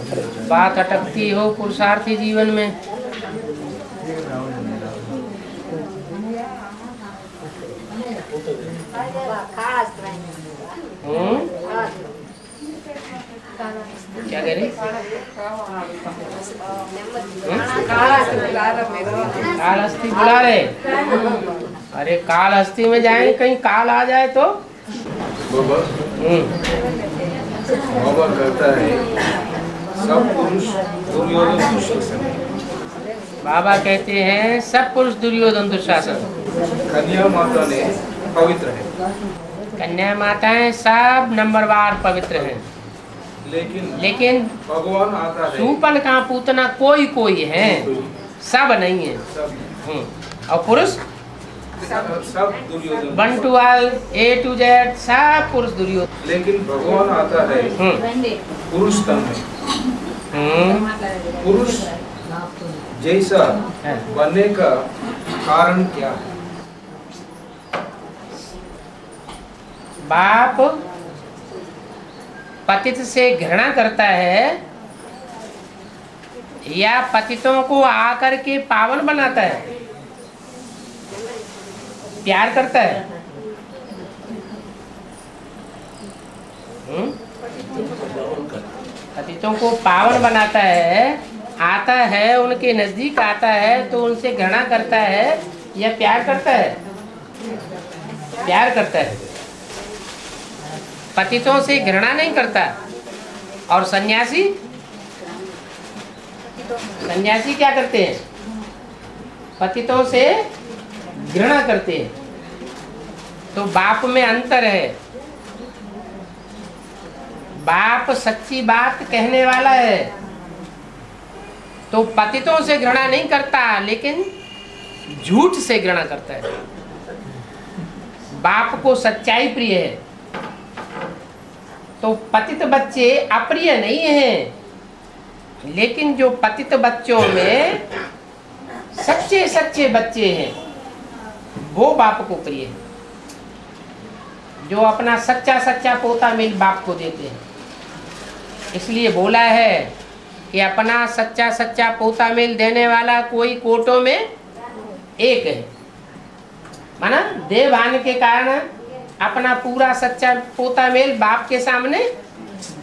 बात अटकती हो पुरुषार्थी जीवन में। क्या कह रही? काल हस्ती बुला रहे। अरे काल हस्ती में जाएंगे, कहीं काल आ जाए तो। बाबा कहता है सब पुरुष दुर्योधन दुशासन। बाबा कहते हैं सब पुरुष दुर्योधन दुशासन। कन्या माता ने पवित्र है, कन्या माताएं सब नंबरवार पवित्र हैं, लेकिन भगवान आता है सूपन का पूतना कोई कोई है, सब नहीं है। और पुरुष सब Duryodhan, 1 to all, A to Z सब पुरुष दुर्योधन। लेकिन भगवान आता है पुरुष तन में। पुरुष जैसा बनने का कारण क्या है? बाप पतित से घृणा करता है या पतितों को आकर के पावन बनाता है? प्यार करता है? पतितों को पावन बनाता है, आता है उनके नजदीक आता है तो उनसे घृणा करता है या प्यार करता है? प्यार करता है। पतितों से घृणा नहीं करता। और सन्यासी क्या करते हैं? पतितों से घृणा करते हैं। तो बाप में अंतर है। बाप सच्ची बात कहने वाला है तो पतितों से घृणा नहीं करता, लेकिन झूठ से घृणा करता है। बाप को सच्चाई प्रिय है तो पतित बच्चे अप्रिय नहीं हैं, लेकिन जो पतित बच्चों में सच्चे सच्चे बच्चे हैं वो बाप को प्रिय है। जो अपना सच्चा सच्चा पोता मिल बाप को देते हैं। इसलिए बोला है कि अपना सच्चा सच्चा पोता मिल देने वाला कोई कोटों में एक है। माना देवभान के कारण अपना पूरा सच्चा पोता मेल बाप के सामने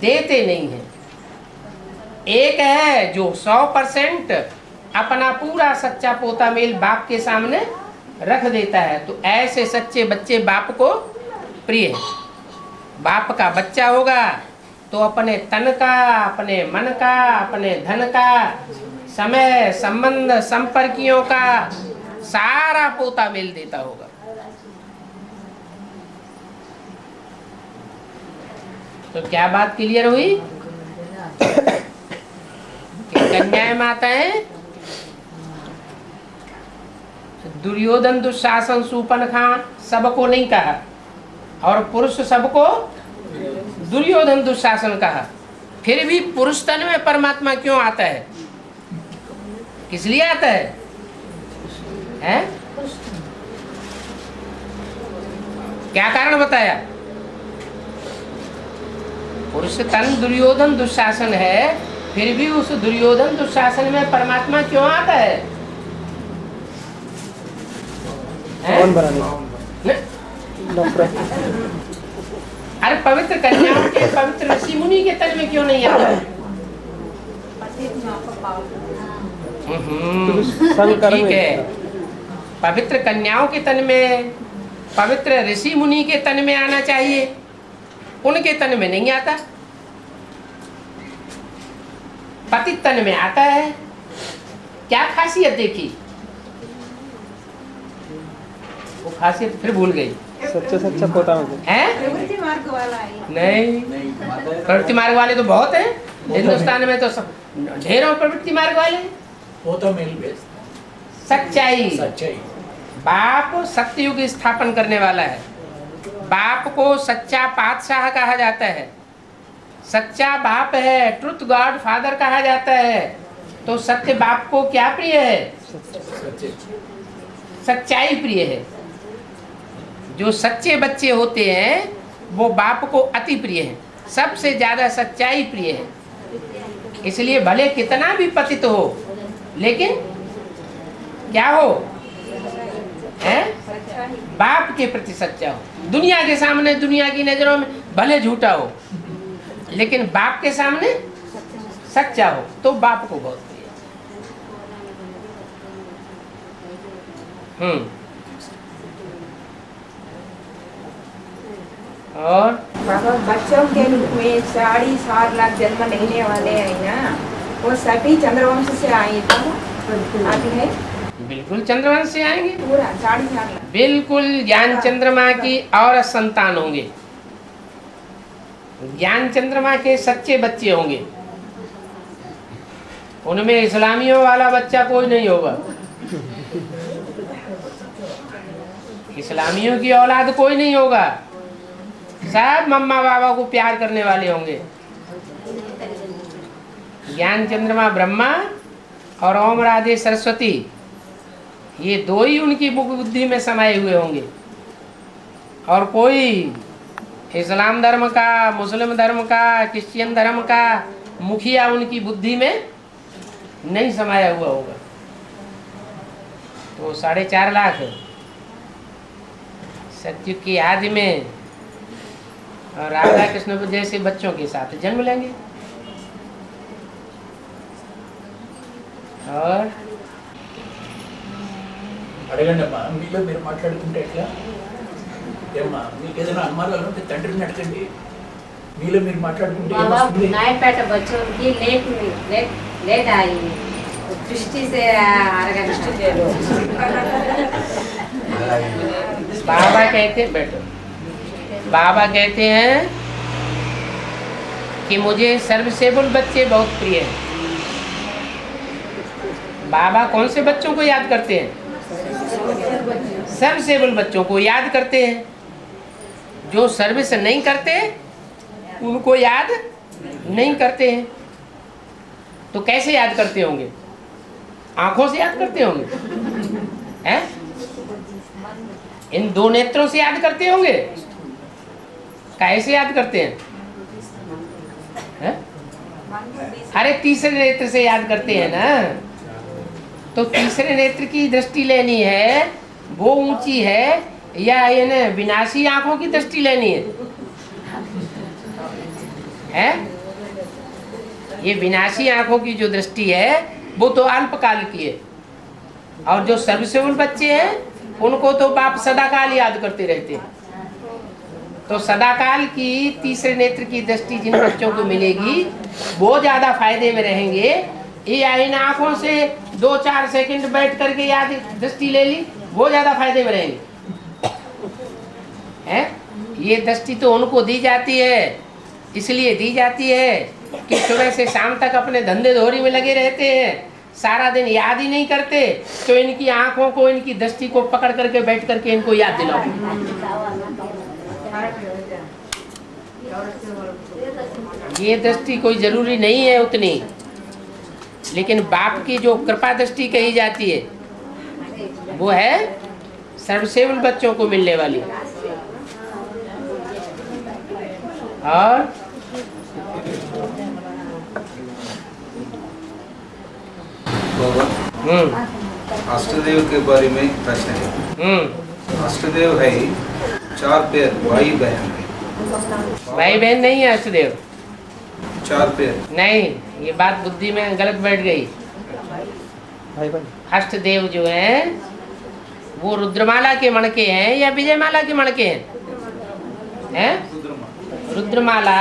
देते नहीं है। एक है जो 100% अपना पूरा सच्चा पोता मेल बाप के सामने रख देता है। तो ऐसे सच्चे बच्चे बाप को प्रिय है। बाप का बच्चा होगा तो अपने तन का, अपने मन का, अपने धन का, समय संबंध संपर्कियों का सारा पोता मेल देता होगा। तो क्या बात क्लियर हुई कि कन्याएं माताएं दुर्योधन दुशासन शूर्पणखा सबको नहीं कहा और पुरुष सबको दुर्योधन दुशासन कहा। फिर भी पुरुष तन में परमात्मा क्यों आता है? किस लिए आता है? हैं? क्या कारण बताया? पुरुष तन दुर्योधन दुशासन है, फिर भी उस दुर्योधन दुशासन में परमात्मा क्यों आता है? अरे पवित्र कन्याओं के, पवित्र ऋषि मुनि के तन में क्यों नहीं आता? ठीक है, पवित्र कन्याओं के तन में, पवित्र ऋषि मुनि के तन में आना चाहिए, उनके तन में नहीं आता। पतित तन में आता है। क्या खासियत देखी? वो खासियत फिर भूल गई। सच्चा सच्चा पोता है? प्रवृत्ति मार्ग वाला है। नहीं, प्रवृत्ति मार्ग वाले तो बहुत हैं हिंदुस्तान में, तो ढेरों प्रवृत्ति मार्ग वाले। वो तो मेल बेस सच्चाई, सच्चाई। बाप सत्ययुग स्थापन करने वाला है। बाप को सच्चा पातशाह कहा जाता है, सच्चा बाप है, ट्रुथ गॉड फादर कहा जाता है। तो सत्य बाप को क्या प्रिय है? सच्चाई प्रिय है। जो सच्चे बच्चे होते हैं वो बाप को अति प्रिय है, सबसे ज्यादा सच्चाई प्रिय है। इसलिए भले कितना भी पतित हो, लेकिन क्या हो, है बाप के प्रति सच्चा हो। दुनिया के सामने, दुनिया की नजरों में भले झूठा हो, लेकिन बाप के सामने सच्चा हो, तो बाप को बहुत प्रिय। और बाबा, बच्चों के रूप में 4.5 लाख जन्म लेने वाले हैं ना, वो सभी चंद्रवंश से आए तो आती है। बिल्कुल चंद्रवंश से आएंगे, पूरा 4.5 लाख। बिल्कुल ज्ञान चंद्रमा की और संतान होंगे। ज्ञान चंद्रमा के सच्चे बच्चे होंगे, उनमें इस्लामियों वाला बच्चा कोई नहीं होगा। इस्लामियों की औलाद कोई नहीं होगा, सब मम्मा बाबा को प्यार करने वाले होंगे। ज्ञान चंद्रमा ब्रह्मा और ओम राधे सरस्वती, ये दो ही उनकी बुद्धि में समाये हुए होंगे, और कोई इस्लाम धर्म का, मुस्लिम धर्म का, क्रिश्चियन धर्म का मुखिया उनकी बुद्धि में नहीं समाया हुआ होगा। तो 4.5 लाख सतयुग की आदि में और राधा कृष्ण जैसे बच्चों के साथ जन्म लेंगे। और అడగండి అమ్మా, మీలో మీరు మాట్లాడుకుంటే ఎట్లా? ఏమ్మా, మీకు ఏదైనా అనుమానాలు ఉంటే తండ్రిని అడగండి. మీలో మీరు మాట్లాడుకుంటే बाबा, ఏమొస్తుంది? नायपेट बच्चों की लेट आई दृष्टि से बाबा कहते हैं, बैठो, बाबा कहते हैं कि मुझे सर्वसेवल बच्चे बहुत प्रिय हैं। बाबा कौन से बच्चों को याद करते हैं? सर्वसेवल बच्चों को याद करते हैं। जो सर्विस नहीं करते उनको याद नहीं करते हैं। तो कैसे याद करते होंगे? आंखों से याद करते होंगे, हैं? इन 2 नेत्रों से याद करते होंगे। कैसे याद करते हैं? अरे तीसरे नेत्र से याद करते हैं ना। तो तीसरे नेत्र की दृष्टि लेनी है, वो ऊंची है, या ये विनाशी आंखों की दृष्टि लेनी है? ये विनाशी आंखों की जो दृष्टि है वो तो अल्पकाल की है, और जो सर्वसेवल बच्चे हैं उनको तो बाप सदाकाल याद करते रहते हैं। तो सदाकाल की तीसरे नेत्र की दृष्टि जिन बच्चों को मिलेगी वो ज्यादा फायदे में रहेंगे। ये इन आंखों से 2-4 सेकंड बैठ करके याद दृष्टि ले ली, वो ज्यादा फायदे में रहेंगे, हैं? ये दृष्टि तो उनको दी जाती है, इसलिए दी जाती है कि सुबह से शाम तक अपने धंधे धोरी में लगे रहते हैं, सारा दिन याद ही नहीं करते। तो इनकी आंखों को, इनकी दृष्टि को पकड़ करके बैठ करके इनको याद दिलाओ। ये दृष्टि कोई जरूरी नहीं है उतनी, लेकिन बाप की जो कृपा दृष्टि कही जाती है वो है सर्वसेवल बच्चों को मिलने वाली। और अष्टदेव के बारे में प्रश्न है। अष्टदेव है 4 पैर, भाई बहन है। भाई बहन नहीं है अष्टदेव, 4 पैर नहीं, ये बात बुद्धि में गलत बैठ गई। अष्टदेव जो हैं वो रुद्रमाला के मणके हैं या विजयमाला के मणके हैं? रुद्रमाला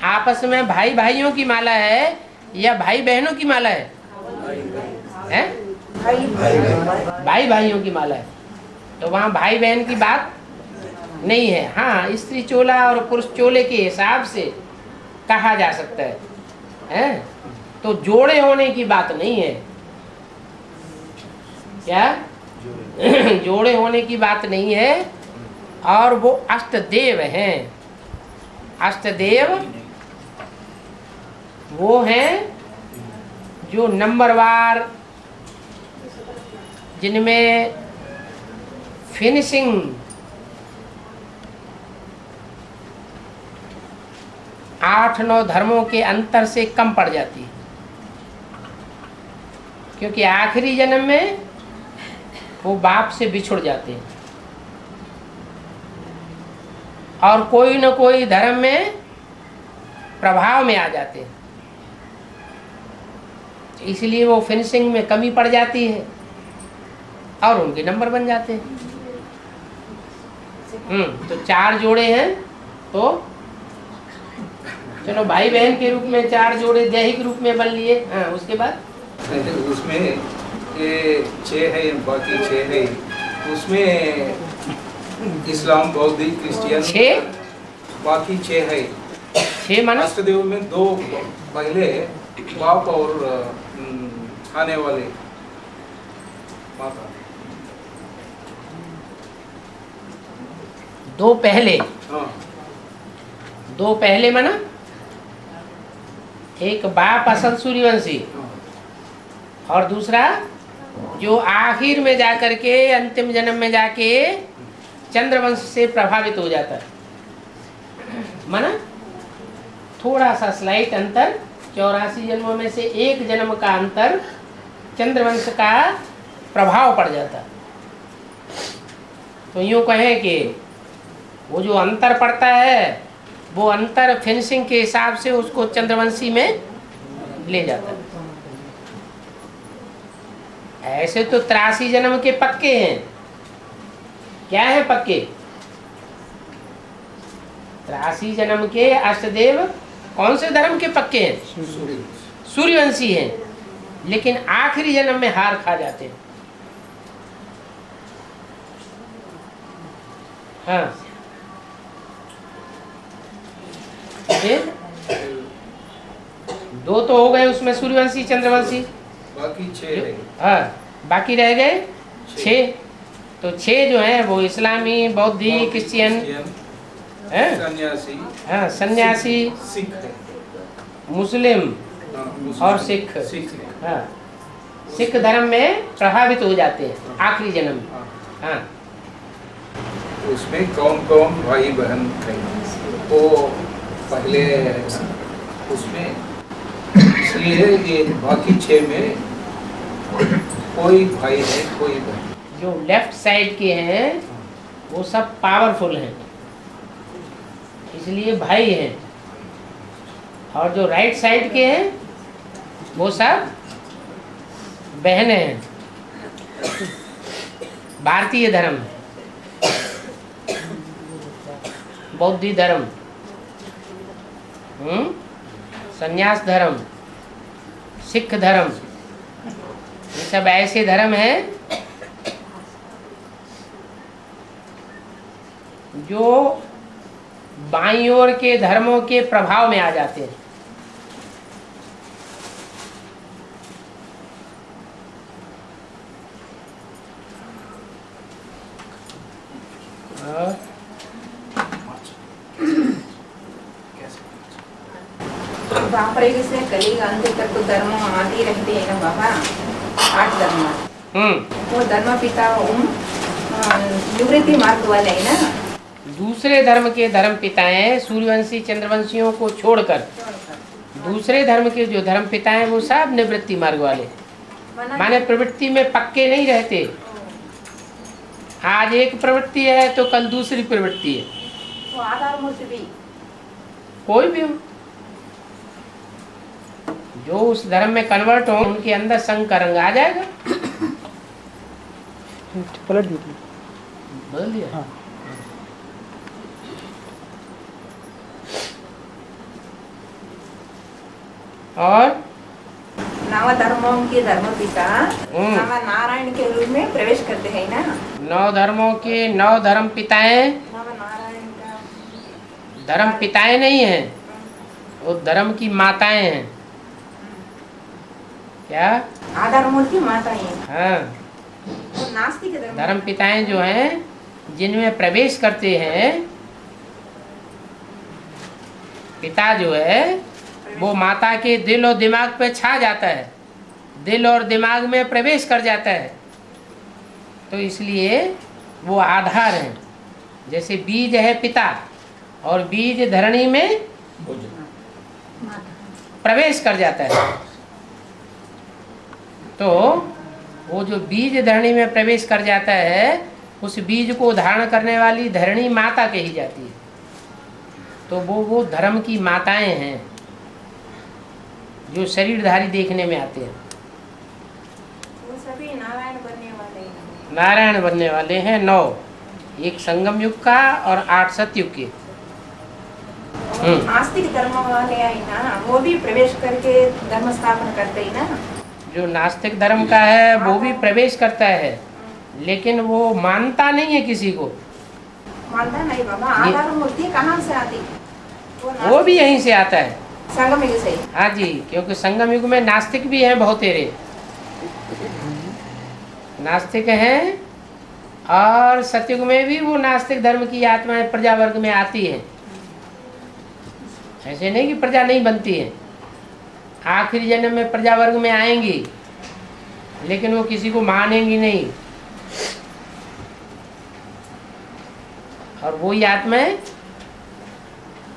आपस में भाई भाइयों की माला है या भाई बहनों की माला है? हैं? भाई भाइयों की माला है। तो वहाँ भाई बहन की बात नहीं है। हाँ, स्त्री चोला और पुरुष चोले के हिसाब से कहा जा सकता है, हैं? तो जोड़े होने की बात नहीं है। क्या? जोड़े होने की बात नहीं है। और वो अष्टदेव हैं। अष्टदेव वो हैं जो नंबरवार, जिनमें फिनिशिंग आठ 9 धर्मों के अंतर से कम पड़ जाती है। क्योंकि आखिरी जन्म में वो बाप से बिछुड़ जाते हैं और कोई न कोई धर्म में प्रभाव में आ जाते हैं, इसलिए वो फिनिशिंग में कमी पड़ जाती है और उनके नंबर बन जाते हैं। तो 4 जोड़े हैं, तो चलो भाई बहन के रूप में 4 जोड़े दैहिक रूप में बन लिए। हाँ, उसके बाद उसमें ये 6 है, बाकी 6 है, उसमें इस्लाम, बौद्ध, क्रिश्चियन 6 बाकी 6 है। 6 माना अष्टदेव में 2 पहले बाप और आने वाले माता। 2 पहले, हाँ 2 पहले माना एक बाप असल सूर्यवंशी और दूसरा जो आखिर में जाकर के अंतिम जन्म में जाके चंद्रवंश से प्रभावित हो जाता है। माना थोड़ा सा स्लाइट अंतर, 84 जन्मों में से एक जन्म का अंतर चंद्रवंश का प्रभाव पड़ जाता। तो यूँ कहें कि वो जो अंतर पड़ता है वो अंतर फिनिशिंग के हिसाब से उसको चंद्रवंशी में ले जाता है। ऐसे तो 83 जन्म के पक्के हैं। क्या है पक्के? 83 जन्म के अष्टदेव कौन से धर्म के पक्के हैं? सूर्यवंशी हैं, लेकिन आखिरी जन्म में हार खा जाते हैं। हाँ, फिर 2 तो हो गए उसमें, सूर्यवंशी चंद्रवंशी, बाकी 6 है। हाँ बाकी रह गए 6। तो 6 जो है वो इस्लामी, बौद्धि, क्रिश्चियन, सन्यासी, हाँ सन्यासी, सिख है, मुस्लिम और सिख। हाँ, सिख धर्म में प्रभावित हो जाते हैं आखिरी जन्म में। हाँ, उसमें कौन कौन भाई बहन थे वो पहले उसमें, इसलिए ये बाकी 6 में कोई भाई है कोई बहन। जो लेफ्ट साइड के हैं वो सब पावरफुल हैं, इसलिए भाई हैं, और जो राइट साइड के हैं वो सब बहनें हैं। भारतीय धर्म, बौद्ध धर्म, संन्यास धर्म, सिख धर्म, ये सब ऐसे धर्म हैं जो बाईं ओर के धर्मों के प्रभाव में आ जाते हैं। और द्वापर से कलियुग अंत तक तो धर्म आते रहते हैं ना बाबा, 8 धर्म। वो धर्म पिता निवृत्ति मार्ग वाले है ना। दूसरे धर्म के धर्म पिताएं सूर्यवंशी चंद्रवंशियों को छोड़कर दूसरे धर्म के जो धर्म पिता हैं वो सब निवृत्ति मार्ग वाले, माने प्रवृत्ति में पक्के नहीं रहते। आज एक प्रवृत्ति है तो कल दूसरी प्रवृत्ति है, वो आधार मूर्ति भी कोई भी हो, जो उस धर्म में कन्वर्ट हो उनके अंदर संग का रंग आ जाएगा। पलट दीजिए, बदल दिया। हाँ। और नव धर्मों के धर्म पिता नव नारायण के रूप में प्रवेश करते हैं ना। 9 धर्मों के 9 धर्म पिताएं नव नारायण का धर्म पिताएं नहीं हैं, वो धर्म की माताएं हैं। क्या? आधार मूर्ति माता है। हाँ, वो नास्तिक धर्म पिताएं जो हैं जिनमें प्रवेश करते हैं, पिता जो है वो माता के दिल और दिमाग पे छा जाता है, दिल और दिमाग में प्रवेश कर जाता है। तो इसलिए वो आधार है। जैसे बीज है पिता और बीज धरणी में प्रवेश कर जाता है, तो वो जो बीज धरणी में प्रवेश कर जाता है, उस बीज को धारण करने वाली धरणी माता कही जाती है। तो वो धर्म की माताएं हैं जो शरीरधारी देखने में आते हैं। वो सभी नारायण बनने वाले हैं। नारायण बनने वाले हैं 9, एक संगम युग का और 8 सतयुग के। आस्तिक धर्म वाले है ना, वो भी प्रवेश करके धर्म स्थापन करते ही ना। जो नास्तिक धर्म का है वो भी प्रवेश करता है, लेकिन वो मानता नहीं है किसी को। मानता नहीं बाबा। आधार मूर्ति कहाँ से आती? वो भी यहीं से आता है, संगम युग से। हाँ जी, क्योंकि संगम युग में नास्तिक भी हैं बहुत तेरे, नास्तिक हैं, और सतयुग में भी वो नास्तिक धर्म की आत्माएं प्रजा वर्ग में आती हैं। ऐसे नहीं कि प्रजा नहीं बनती है, आखिरी जन्म में प्रजा वर्ग में आएंगी, लेकिन वो किसी को मानेंगी नहीं। और वही आत्माएं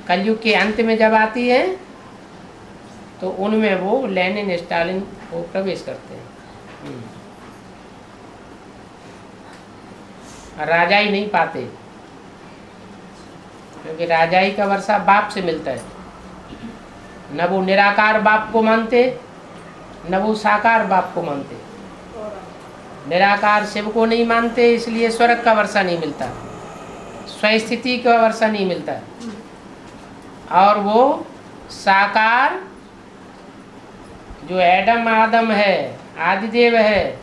कलयुग के अंत में जब आती है तो उनमें वो लेनिन स्टालिन को प्रवेश करते हैं। राजाई नहीं पाते, क्योंकि राजाई का वर्षा बाप से मिलता है। न वो निराकार बाप को मानते, न वो साकार बाप को मानते। निराकार शिव को नहीं मानते, इसलिए स्वर्ग का वर्षा नहीं मिलता, स्वस्थिति का वर्षा नहीं मिलता। और वो साकार जो एडम आदम है, आदिदेव है,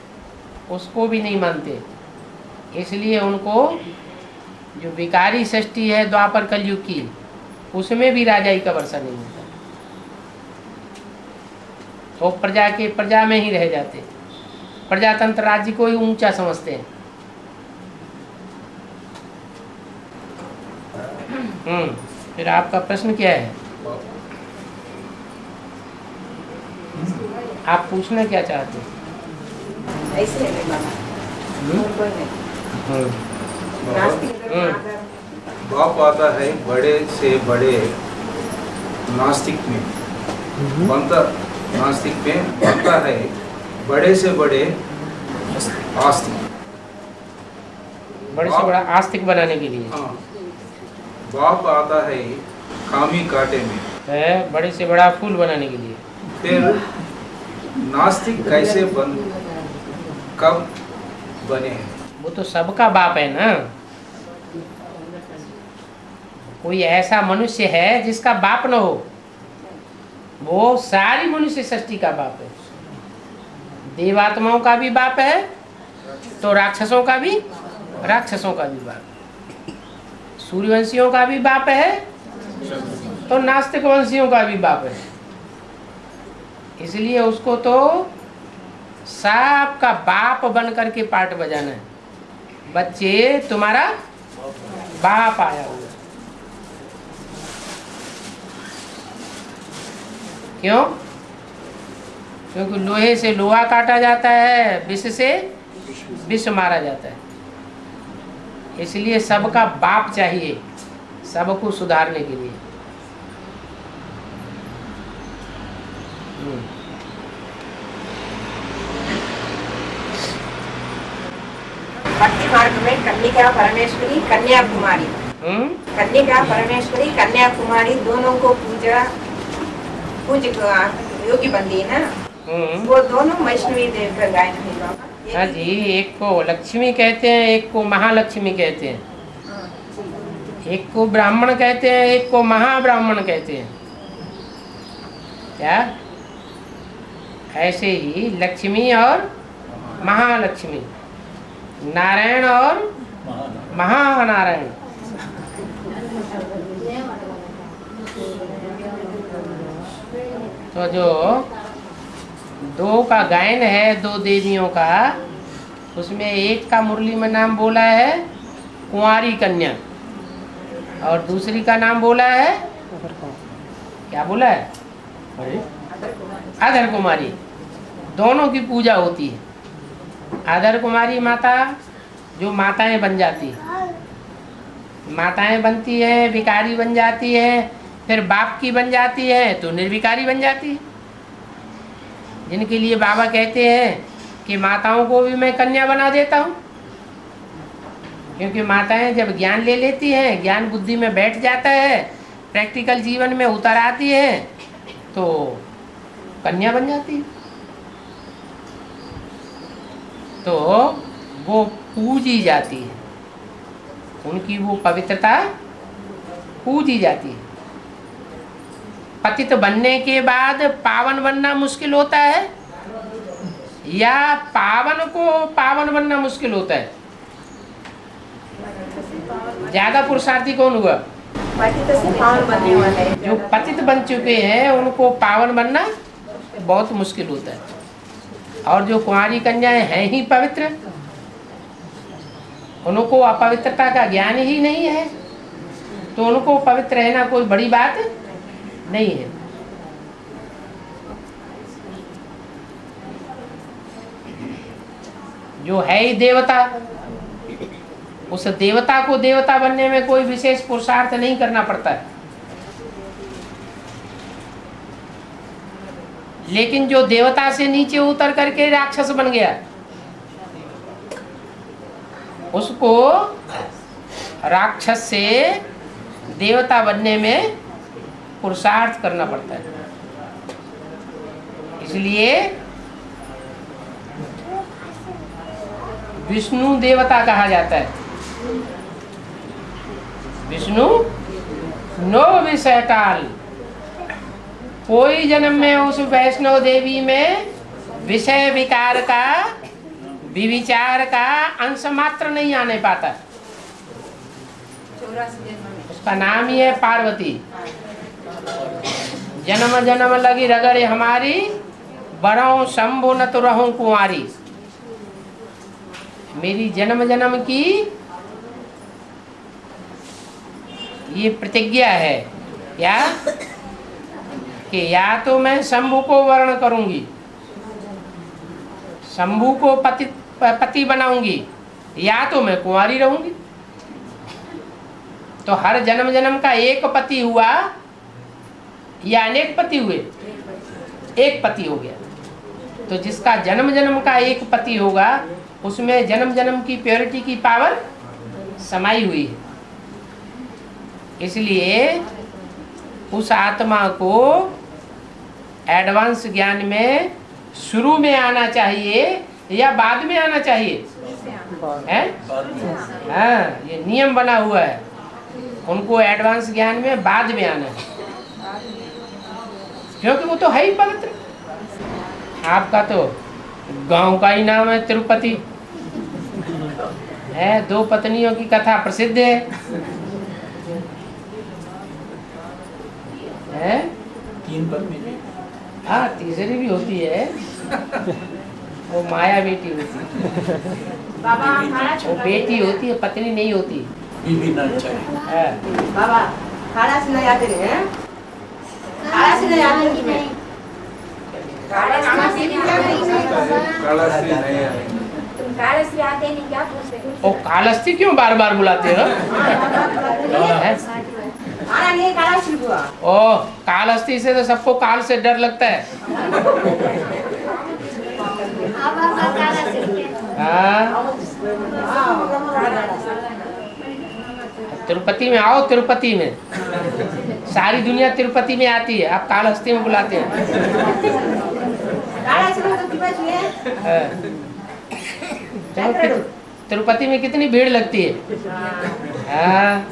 उसको भी नहीं मानते, इसलिए उनको जो विकारी सृष्टि है द्वापर कलयुग की, उसमें भी राजाई का वर्षा नहीं मिलता। तो प्रजा में ही रह जाते, प्रजातंत्र राज्य को ही ऊंचा समझते हैं। फिर आपका प्रश्न क्या है? आप पूछना क्या चाहते हैं? ऐसे है बाबा। और कोई नहीं। नास्तिक धर्म आधार। बाप आता है बड़े से बड़े नास्तिक में बनता, नास्तिक में बनता है बड़े से बड़े आस्तिक, बड़े से बड़ा आस्तिक बनाने के लिए। हाँ, बाप आता है कामी काटे में, है बड़े से बड़ा फूल बनाने के लिए। फिर नास्तिक कैसे बन, कब बने हैं? वो तो सबका बाप है ना। कोई ऐसा मनुष्य है जिसका बाप न हो? वो सारी मनुष्य सृष्टि का बाप है। देवात्माओं का भी बाप है, तो राक्षसों का भी बाप, सूर्यवंशियों का भी बाप है, तो नास्तिक वंशियों का भी बाप है। इसलिए उसको तो सबका बाप बन करके पाठ बजाना है। बच्चे तुम्हारा बाप आया हुआ। क्यों? क्योंकि लोहे से लोहा काटा जाता है, विष से विष मारा जाता है। इसलिए सबका बाप चाहिए, सबको सुधारने के लिए। भक्ति मार्ग में कन्निका परमेश्वरी, कन्याकुमारी, कन्निका परमेश्वरी, कन्याकुमारी दोनों को पूज योगी बनती है ना। वो दोनों वैष्णवी देव का गायन है बाबा। हाँ जी, एक को लक्ष्मी कहते हैं, एक को महालक्ष्मी कहते हैं, एक को ब्राह्मण कहते हैं, एक को महाब्राह्मण कहते हैं। क्या? ऐसे ही लक्ष्मी और महालक्ष्मी, नारायण और महानारायण। तो जो दो का गायन है, दो देवियों का, उसमें एक का मुरली में नाम बोला है कुंवारी कन्या, और दूसरी का नाम बोला है, क्या बोला है? अधर कुमारी। दोनों की पूजा होती है। अधर कुमारी माता जो माताएं बन जाती, माताएं बनती है, विकारी बन जाती है, फिर बाप की बन जाती है तो निर्विकारी बन जाती है। जिनके लिए बाबा कहते हैं कि माताओं को भी मैं कन्या बना देता हूँ, क्योंकि माताएं जब ज्ञान ले लेती हैं, ज्ञान बुद्धि में बैठ जाता है, प्रैक्टिकल जीवन में उतर आती है, तो कन्या बन जाती है। तो वो पूजी जाती है, उनकी वो पवित्रता पूजी जाती है। पतित बनने के बाद पावन बनना मुश्किल होता है या पावन को पावन बनना मुश्किल होता है? ज्यादा पुरुषार्थी कौन हुआ? पतित से पावन बनने वाले। जो पतित बन चुके हैं उनको पावन बनना बहुत मुश्किल होता है, और जो कुंवारी कन्याएं हैं ही पवित्र, उनको अपवित्रता का ज्ञान ही नहीं है, तो उनको पवित्र रहना कोई बड़ी बात नहीं है। जो है ही देवता, उस देवता को देवता बनने में कोई विशेष पुरुषार्थ नहीं करना पड़ता है। लेकिन जो देवता से नीचे उतर करके राक्षस बन गया, उसको राक्षस से देवता बनने में पुरुषार्थ करना पड़ता है। इसलिए विष्णु देवता कहा जाता है। विष्णु नो विषय काल, कोई जन्म में उस वैष्णव देवी में विषय विकार का, विविचार का अंश मात्र नहीं आने पाता। उसका नाम ही है पार्वती। जन्म जन्म लगी रगड़े हमारी, बरहूं शंभु न तो रहूं कुंवारी। मेरी जन्म जन्म की ये प्रतिज्ञा है क्या, कि या तो मैं शंभु को वर्ण करूंगी, शंभु को पति बनाऊंगी, या तो मैं कुंवारी रहूंगी। तो हर जन्म जन्म का एक पति हुआ या अनेक पति हुए? एक पति हो गया। तो जिसका जन्म जन्म का एक पति होगा, उसमें जन्म जन्म की प्योरिटी की पावर समाई हुई है। इसलिए उस आत्मा को एडवांस ज्ञान में शुरू में आना चाहिए या बाद में आना चाहिए? है? हाँ, ये नियम बना हुआ है। उनको एडवांस ज्ञान में बाद में आना है, क्योंकि वो तो है ही पवित्र। आपका तो गांव का ही नाम है तिरुपति है, 2 पत्नियों की कथा प्रसिद्ध है। हैं? 3 पत्नी भी। हाँ, तीसरी भी होती है, वो माया बेटी होती है। वो बेटी होती है, पत्नी नहीं होती। बीबी ना चाहिए। बाबा खाना से नहीं आते हैं, खाना से नहीं आते हैं। तुम कालश्री आते नहीं क्या पूछते? ओ, कालस्थी क्यों बार बार बुलाते हो? खाना नहीं कालश्री हुआ। ओ, कालस्थी से तो सबको काल से डर लगता है। हाँ, तिरुपति में आओ, तिरुपति में सारी दुनिया तिरुपति में आती है, आप कालहस्ती में बुलाते हैं। तिरुपति में कितनी भीड़ लगती है। हाँ,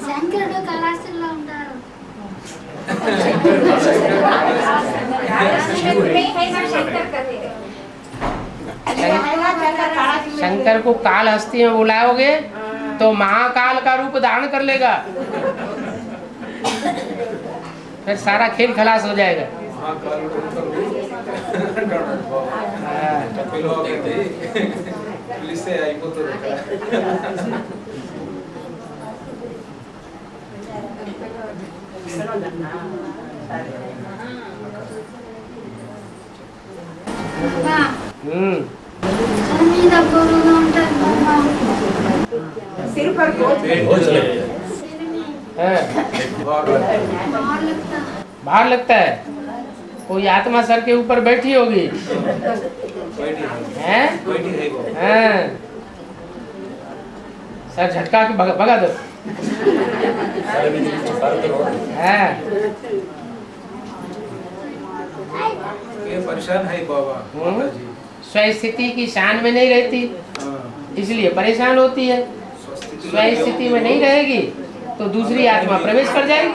शंकर को कालहस्ती में बुलाओगे तो महाकाल का रूप धारण कर लेगा, फिर सारा खेल खलास हो जाएगा। सिर पर भार लगता है। कोई आत्मा सर के ऊपर बैठी होगी, हैं? हाँ। सर झटका के भगा दो। हाँ। ये परेशान है बाबा। स्वस्थिति की शान में नहीं रहती, इसलिए परेशान होती है। स्वस्थिति में नहीं रहेगी तो दूसरी आत्मा प्रवेश कर जाएगी।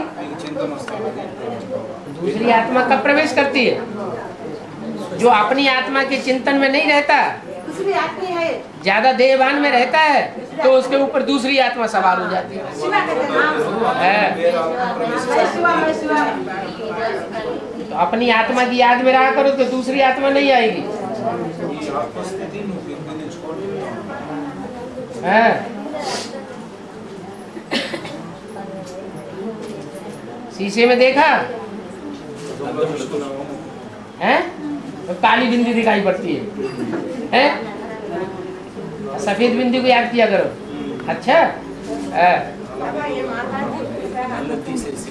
दूसरी आत्मा कब प्रवेश करती है? जो अपनी आत्मा के चिंतन में नहीं रहता, ज्यादा देहभान में रहता है, तो उसके ऊपर दूसरी आत्मा सवार हो जाती है। तो अपनी आत्मा की याद में रहा करो तो दूसरी आत्मा नहीं आएगी। शीशे में देखा है, तो काली बिंदी दिखाई पड़ती है? सफेद बिंदी को याद किया करो। अच्छा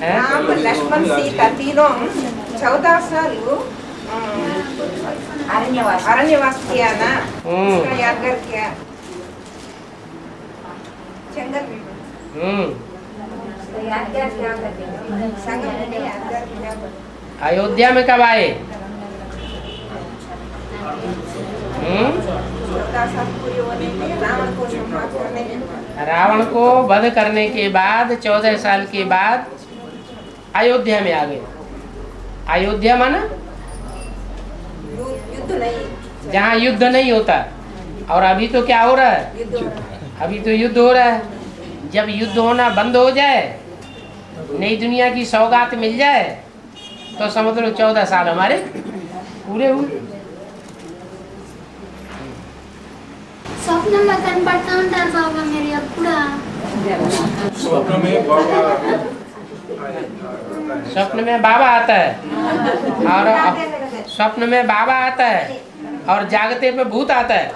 राम लक्ष्मण सीता तीनों 14 साल अरण्यवास किया ना, उसका यादगार किया जंगल में। यादगार क्या करते हैं? संगम में यादगार क्या? अयोध्या में कब आए? 14 साल पूरे होने के रावण को संहार करने के बाद, रावण को वध करने के बाद 14 साल के बाद अयोध्या में आ गए। अयोध्या माना युद्ध नहीं, जहाँ युद्ध नहीं होता। और अभी तो क्या हो रहा है? युद्ध हो रहा है। अभी तो युद्ध हो रहा है। जब युद्ध होना बंद हो जाए, नई दुनिया की सौगात मिल जाए, तो समझ लो 14 साल हमारे पूरे हुए। स्वप्न में कनपड़ता ఉంటారు బాబా మీరు ఎప్పుడు स्वप्न में बाबा स्वप्न में बाबा आता है, और स्वप्न में बाबा आता है, और जागते पे भूत आता है।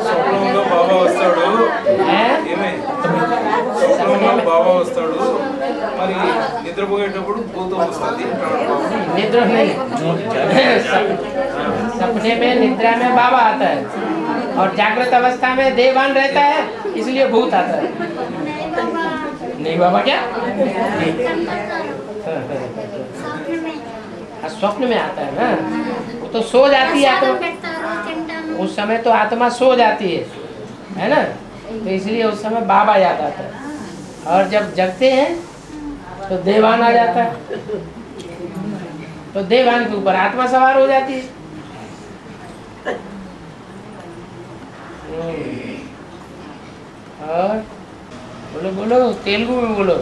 స్వప్నంలో బాబా వస్తాడు, ఏమే స్వప్నంలో బాబా వస్తాడు, మరి నిద్రపోయేటప్పుడు భూతం వస్తుంది। निद्रा नहीं, सपने में निद्रा में बाबा आता है, और जागृत अवस्था में देवान रहता है, इसलिए भूत आता है। नहीं बाबा क्या? स्वप्न में आता है ना, वो तो सो जाती है आत्मा, उस समय तो आत्मा सो जाती है ना, तो इसलिए उस समय बाबा याद आता है। और जब जगते हैं तो देवान आ जाता है, तो देवान के ऊपर आत्मा सवार हो जाती है। और बोलो बोलो तेलुगु में बोलो।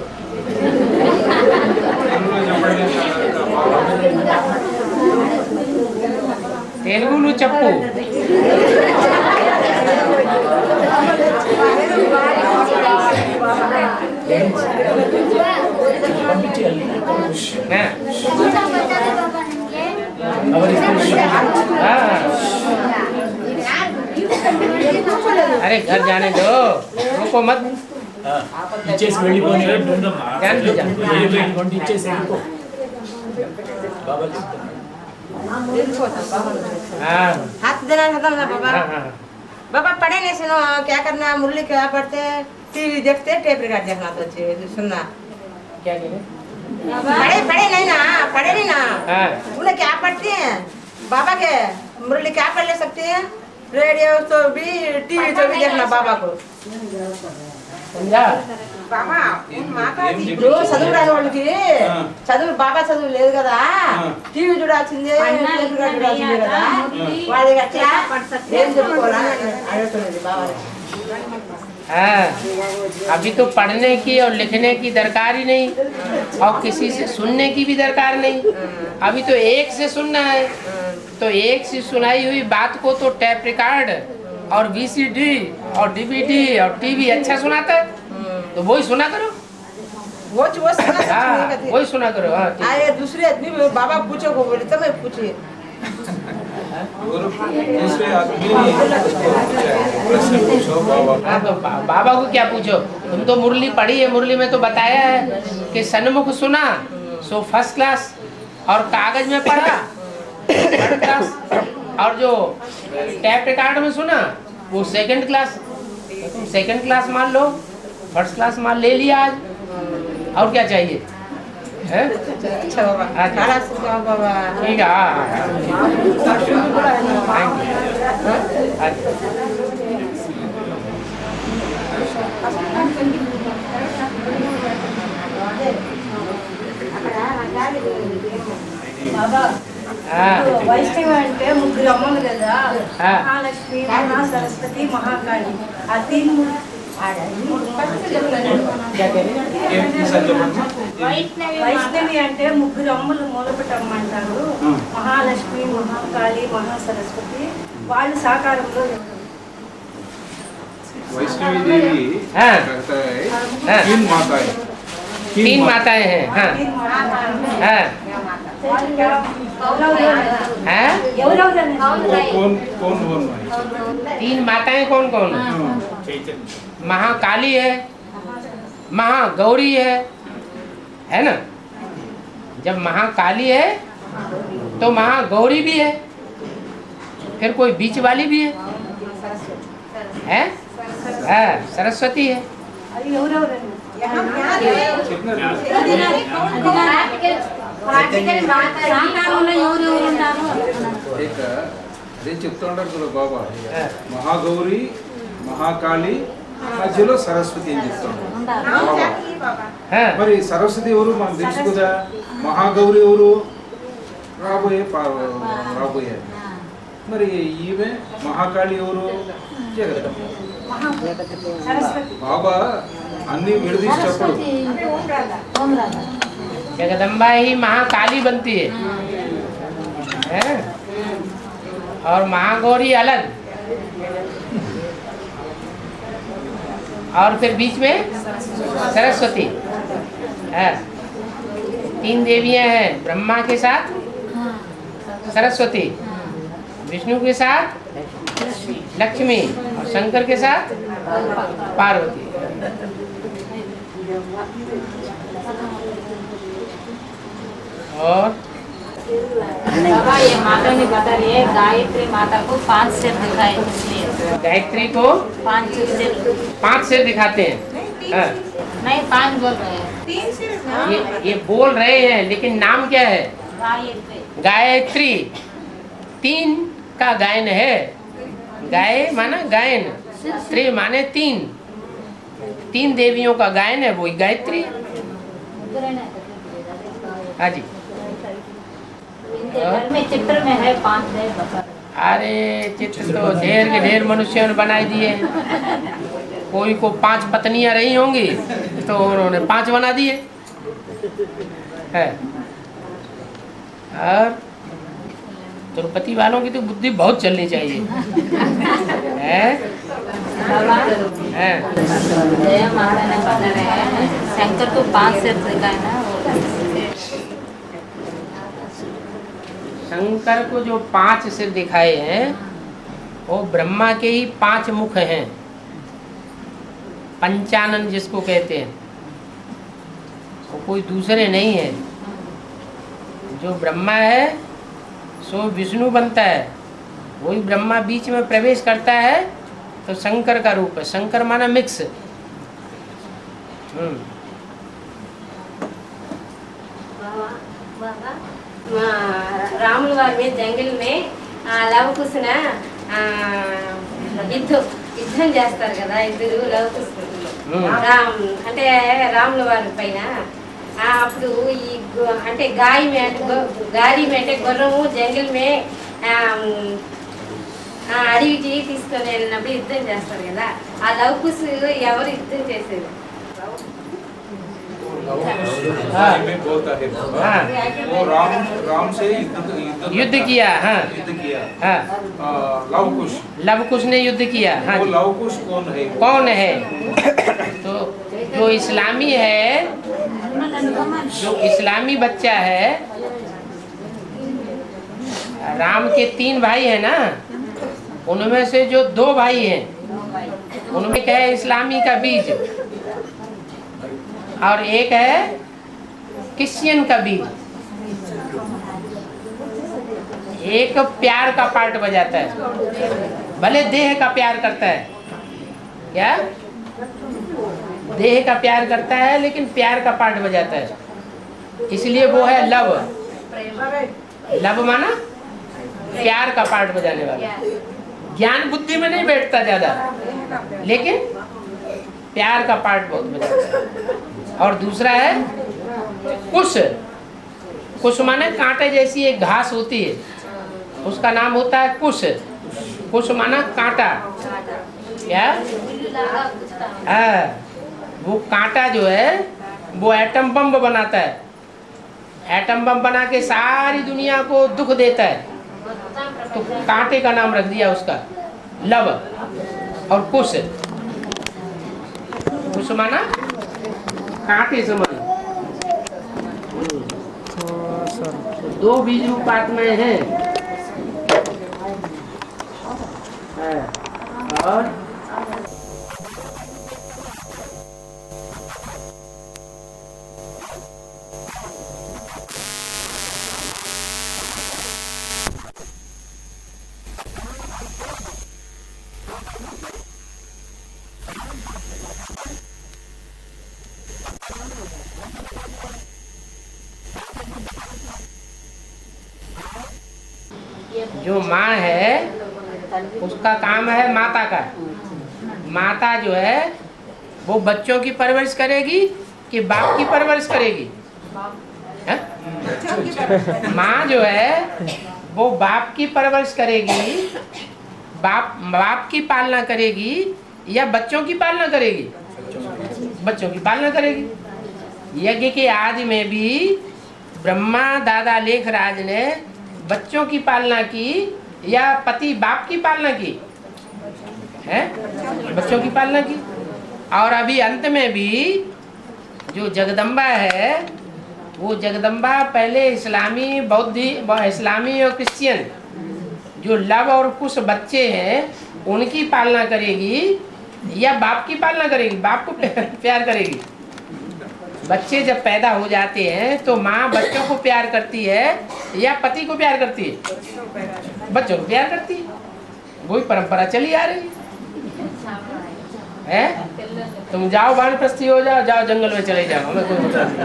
तेलुगु चप्पू। अरे घर जाने दो, रुको मत। ఇచ్చేసి వెళ్ళిపోయి जान ఇచ్చేసి వెళ్ళిపో బాబా చెప్తాను। हाँ हाथ देना खत्म ना बाबा। हाँ हाँ बाबा पढ़े नहीं सुनो क्या करना, मुरली क्या पढ़ते, टीवी देखते, टेप रिकॉर्ड देखना तो सुनना। क्या कह रहे? पढ़े नहीं ना, पढ़े नहीं ना, हाँ उन्हें क्या पढ़ते हैं बाबा के, मुरली क्या पढ़ ले सकते हैं, रेडियो तो भी टीवी तो भी देखना बाबा को। समझा? బాబా ఇప్పుడు చదువు రాని వాళ్ళకి చదువు బాబా చదువు లేదు కదా, టీవీ చూడాల్సిందే, టేప్ రికార్డ్ చూడాల్సిందే కదా, వాళ్ళకి అట్లా ఏం చెప్పుకోవాలని అడుగుతున్నది బాబా। हाँ अभी तो पढ़ने की और लिखने की दरकार ही नहीं, और किसी से सुनने की भी दरकार नहीं। अभी तो एक से सुनना है, तो एक से सुनाई हुई बात को तो टैप रिकॉर्ड और वीसीडी और डीवीडी और टीवी अच्छा सुनाता है, तो वही सुना करो। वो सुना हाँ वही सुना करो। हाँ ठीक। आए दूसरे आदमी बाबा पूछो को बोले तो मैं पूछिए गुरु दूसरे आदमी प्रश्न पूछो बाबा। हाँ तो बाबा को क्या पूछो, तुम तो मुरली पढ़ी है, मुरली में तो बताया है कि सन्मुख सुना सो फर्स्ट क्लास, और कागज में पढ़ा थर्ड क्लास, और जो टैप रिकॉर्ड में सुना वो सेकंड क्लास। तो तुम सेकंड क्लास मान लो, फर्स्ट क्लास मान ले लिया आज, और क्या चाहिए है? अच्छा बाबा, हाँ जी। खाना सुखाओ बाबा। ठीक है, हाँ जी। బాబా వైష్ణవి అంటే ముగ్గురు అమ్మలు కదా, మహాలక్ష్మి, మహా సరస్వతి, మహాకాళి. ఆ తీన్ వైష్ణవి అంటే ముగ్గురు అమ్మలు మూలపటమ్మంటారు. మహాలక్ష్మి, మహాకాళి, మహా సరస్వతి వాళ్ళు సాకారంలో वैष्णवी देवी हाँ। कहता है तीन माताएं, तीन माताएं हैं। हाँ हाँ हाँ, कौन कौन कौन है? तीन माताएं कौन कौन है? महाकाली है, महागौरी है ना। जब महाकाली है तो महागौरी भी है, फिर कोई बीच वाली भी है? हाँ, सरस्वती है। एक అదే చెప్తూ ఉంటారు చూడు బాబా, మహాగౌరి, మహాకాళి, మధ్యలో సరస్వతి అని చెప్తాడు బాబా. हाँ మరి సరస్వతి ఎవరు మనకు తెలుసు కదా, మహాగౌరి ఎవరు రాబోయే, మరి ఈమె మహాకాళి ఎవరు జగదమ్మ. బాబా అన్ని విడదీసి చెప్పడు. जगदम्बा ही महाकाली बनती है, हैं? और महागौरी अलग, और फिर बीच में सरस्वती है। तीन देवियां हैं, ब्रह्मा के साथ सरस्वती, विष्णु के साथ लक्ष्मी, और शंकर के साथ पार्वती। और बाबा ये माता ने बता रही है गायत्री माता को 5 सिर दिखाए, इसलिए गायत्री को 5 सिर 5 सिर दिखाते हैं। हाँ, नहीं 5 बोल रहे हैं। ये बोल रहे हैं, लेकिन नाम क्या है? गायत्री गायत्री। 3 का गायन है, गाय माना गायन, त्रि माने 3 देवियों का गायन है, वही गायत्री है। हाँ जी। घर में चित्र में है 5 है बता। अरे चित्र तो ढेर के ढेर मनुष्यों ने बनाए दिए। कोई को 5 पत्नियां रही होंगी तो उन्होंने 5 बना दिए है। और तिरुपति वालों की तो बुद्धि बहुत चलनी चाहिए है? है? जय माता ने बता रहे हैं शंकर को 5 सिर दिखाए ना। शंकर को जो 5 सिर दिखाए हैं वो ब्रह्मा के ही 5 मुख हैं, पंचानन जिसको कहते हैं, वो कोई दूसरे नहीं है। जो ब्रह्मा है सो विष्णु बनता है, वही ब्रह्मा बीच में प्रवेश करता है तो शंकर का रूप है। शंकर माना मिक्स। రాముల వారి మీద జంగల్ में లవకుశన యుద్ధం చేస్తారు కదా, ఇద్దరు లవకుశులు అంటే రాముల వారి పైన. అప్పుడు ఈ అంటే గాలి అంటే గుర్రము జంగల్ మే అడవికి తీసుకొని వెళ్ళినప్పుడు యుద్ధం చేస్తారు కదా, ఆ లవకుశులు ఎవరు యుద్ధం చేసేది? में बोलता है हाँ। वो राम से युद्ध किया। हाँ युद्ध किया। हाँ, लवकुश, लवकुश ने युद्ध किया। हाँ वो जी। लवकुश कौन है? कौन है? तो जो इस्लामी है, जो इस्लामी बच्चा है, राम के 3 भाई हैं ना, उनमें से जो 2 भाई हैं उनमें एक है इस्लामी का बीज और एक है क्रिश्चियन का बीज। एक प्यार का पार्ट बजाता है, भले देह का प्यार करता है, क्या देह का प्यार करता है लेकिन प्यार का पार्ट बजाता है, इसलिए वो है लव। लव माना प्यार का पार्ट बजाने वाला। ज्ञान बुद्धि में नहीं बैठता ज्यादा, लेकिन प्यार का पार्ट बहुत बजाता है। और दूसरा है कुश। कुश माने कांटे जैसी एक घास होती है, उसका नाम होता है कुश। कुश माना कांटा। क्या वो कांटा जो है वो एटम बम बनाता है। एटम बम बना के सारी दुनिया को दुख देता है, तो कांटे का नाम रख दिया उसका लव। और कुश, कुश माना कांटे समान। 2 बीज रूपात में है। और जो माँ है उसका काम है माता का। माता जो है वो बच्चों की परवरिश करेगी कि बाप की परवरिश करेगी? माँ जो है वो बाप की परवरिश करेगी, बाप की पालना करेगी या बच्चों की पालना करेगी? बच्चों की पालना करेगी। यज्ञ के आदि में भी ब्रह्मा दादा लेखराज ने बच्चों की पालना की या पति बाप की पालना की है? बच्चों की पालना की। और अभी अंत में भी जो जगदम्बा है वो जगदम्बा पहले इस्लामी इस्लामी और क्रिश्चियन जो लव और कुछ बच्चे हैं उनकी पालना करेगी या बाप की पालना करेगी? बाप को प्यार करेगी। बच्चे जब पैदा हो जाते हैं तो माँ बच्चों को प्यार करती है या पति को प्यार करती है? बच्चों को प्यार करती है। वही परंपरा चली आ रही है। तुम जाओ वानप्रस्थी हो जाओ, जाओ जंगल में चले जाओ, हमें कोई मतलब नहीं।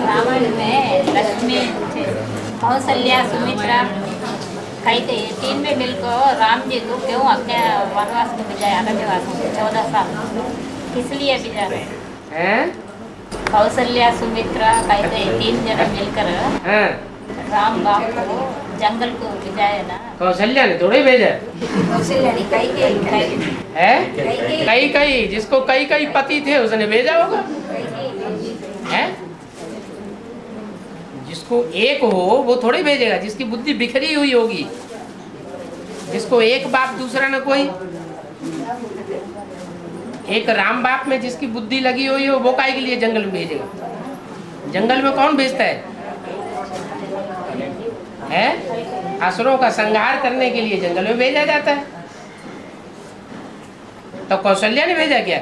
रामायण में लक्ष्मी कौशल्या सुमित्रा कहते 3 में मिलकर राम जी को क्यों अपने वनवास में भेजा, अरण्यवास में 14 साल किस लिए भेजा? कौशल्या सुमित्रा कहते 3 जने मिलकर राम बाप को जंगल को भेजाया ना। कौशल्या ने थोड़ी भेजा है। कई जिसको कई पति थे उसने भेजा होगा है। जिसको एक हो वो थोड़ी भेजेगा, जिसकी बुद्धि बिखरी हुई होगी, जिसको एक बाप दूसरा न कोई। एक राम बाप में जिसकी बुद्धि लगी हुई हो वो काहे के लिए जंगल में भेजेगा? जंगल में कौन भेजता है? असुरों का संहार करने के लिए जंगल में भेजा जाता है। तो कौशल्या ने भेजा क्या?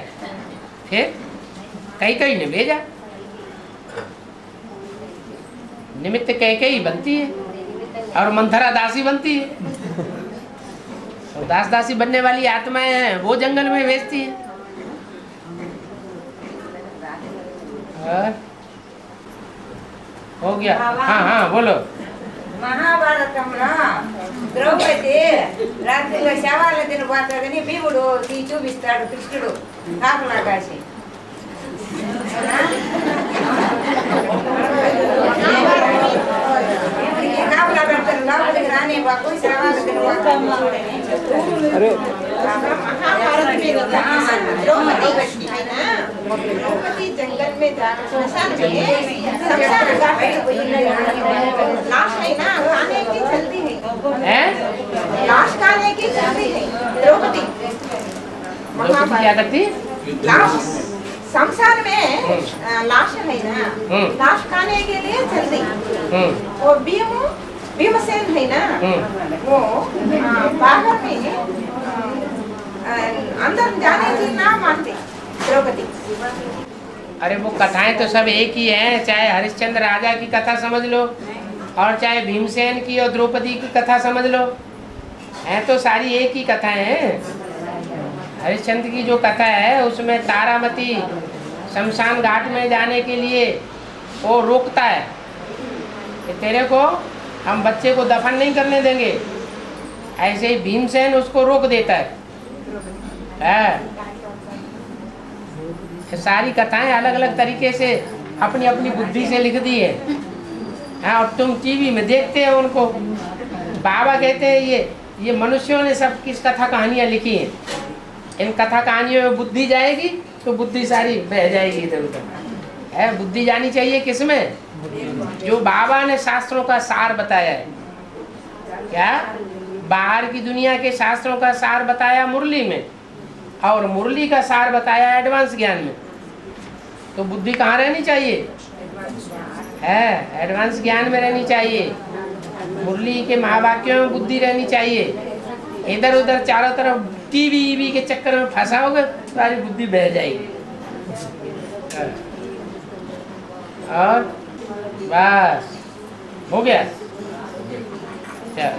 फिर कई ने भेजा। निमित्त कई बनती है और मंथरा दासी बनती है। और दास दासी बनने वाली आत्माएं हैं वो जंगल में भेजती है। हो गया? हाँ बोलो। మహాభారతంలో ద్రౌపది రాత్రిలో శవాల తినబోతుందని భీముడు చూపిస్తాడు కృష్ణుడు కాపలా కాసి. కాపలా పెడతారు, లోపలికి రాని బాబు శవాలు తినబోతాను చూడని చెప్తారు. द्रौपदी जंगल में लाश है ना, आने की जल्दी है। लाश खाने की जल्दी है द्रौपदी। द्रौपदी क्या करती? लाश संसार में लाश है ना, लाश खाने के लिए चल रही। वो भीमसेन है ना, वो बाहर में अंदर जाने की ना मानते द्रौपदी। अरे वो कथाएं तो सब एक ही हैं, चाहे हरिश्चंद्र राजा की कथा समझ लो और चाहे भीमसेन की और द्रौपदी की कथा समझ लो, हैं तो सारी एक ही कथाएं हैं। हरिश्चंद्र की जो कथा है उसमें तारामती शमशान घाट में जाने के लिए वो रोकता है कि तेरे को हम बच्चे को दफन नहीं करने देंगे, ऐसे ही भीमसेन उसको रोक देता है। सारी कथाएं अलग अलग तरीके से अपनी अपनी बुद्धि से लिख दी है। और तुम टीवी में देखते हो उनको। बाबा कहते हैं ये मनुष्यों ने सब किस कथा कहानियां लिखी हैं, इन कथा कहानियों में बुद्धि जाएगी तो बुद्धि सारी बह जाएगी इधर उधर। है बुद्धि जानी चाहिए किसमें? जो बाबा ने शास्त्रों का सार बताया है। क्या बाहर की दुनिया के शास्त्रों का सार बताया मुरली में, और मुरली का सार बताया एडवांस ज्ञान में। तो बुद्धि कहाँ रहनी चाहिए? है एडवांस ज्ञान में रहनी चाहिए। मुरली के महावाक्यों में बुद्धि रहनी चाहिए। इधर उधर चारों तरफ टीवी के चक्कर में फंसा होगा, सारी बुद्धि बह जाएगी। और बस हो गया। चल